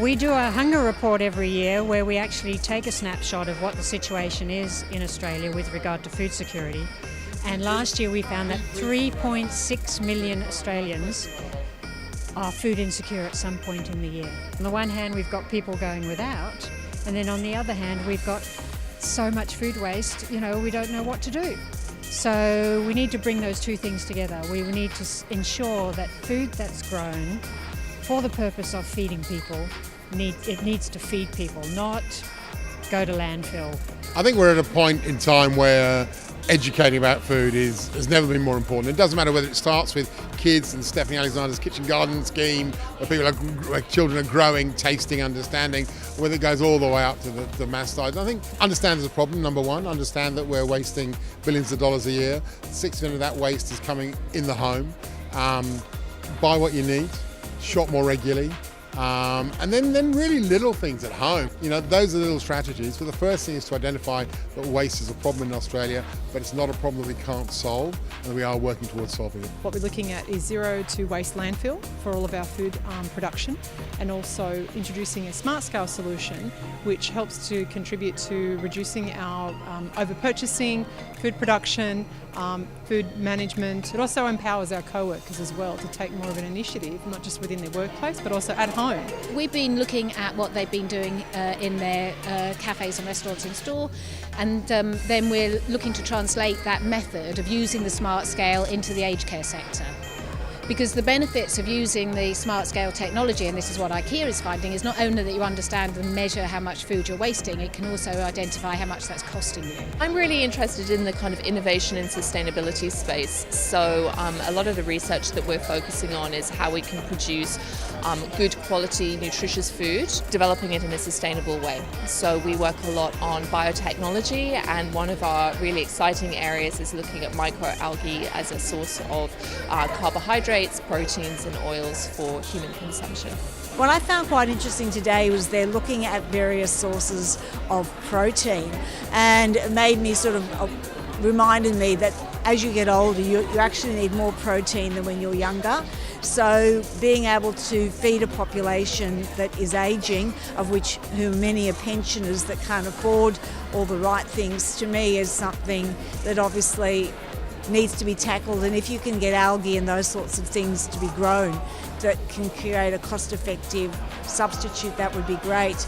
We do a hunger report every year where we actually take a snapshot of what the situation is in Australia with regard to food security. And last year we found that 3.6 million Australians are food insecure at some point in the year. On the one hand, we've got people going without, and then on the other hand, we've got so much food waste, we don't know what to do. So we need to bring those two things together. We need to ensure that food that's grown for the purpose of feeding people, it needs to feed people, not go to landfill. I think we're at a point in time where educating about food has never been more important. It doesn't matter whether it starts with kids and Stephanie Alexander's Kitchen Garden Scheme, where children are growing, tasting, understanding, whether it goes all the way up to the mass side. I think understand there's a problem, number one. Understand that we're wasting billions of dollars a year. 6% of that waste is coming in the home. Buy what you need, shop more regularly. And then really little things at home. Those are little strategies. But the first thing is to identify that waste is a problem in Australia, but it's not a problem that we can't solve, and we are working towards solving it. What we're looking at is zero to waste landfill for all of our food production, and also introducing a smart scale solution which helps to contribute to reducing our over-purchasing, food production, food management. It also empowers our co-workers as well to take more of an initiative, not just within their workplace but also at home. We've been looking at what they've been doing in their cafes and restaurants in store, and then we're looking to translate that method of using the smart scale into the aged care sector. Because the benefits of using the smart scale technology, and this is what IKEA is finding, is not only that you understand and measure how much food you're wasting, it can also identify how much that's costing you. I'm really interested in the kind of innovation and sustainability space. So a lot of the research that we're focusing on is how we can produce good quality, nutritious food, developing it in a sustainable way. So we work a lot on biotechnology, and one of our really exciting areas is looking at microalgae as a source of carbohydrates, proteins and oils for human consumption. What I found quite interesting today was they're looking at various sources of protein, and it made me reminded me that as you get older you actually need more protein than when you're younger. So being able to feed a population that is ageing, of who many are pensioners that can't afford all the right things, to me is something that obviously needs to be tackled. And if you can get algae and those sorts of things to be grown that can create a cost-effective substitute, that would be great.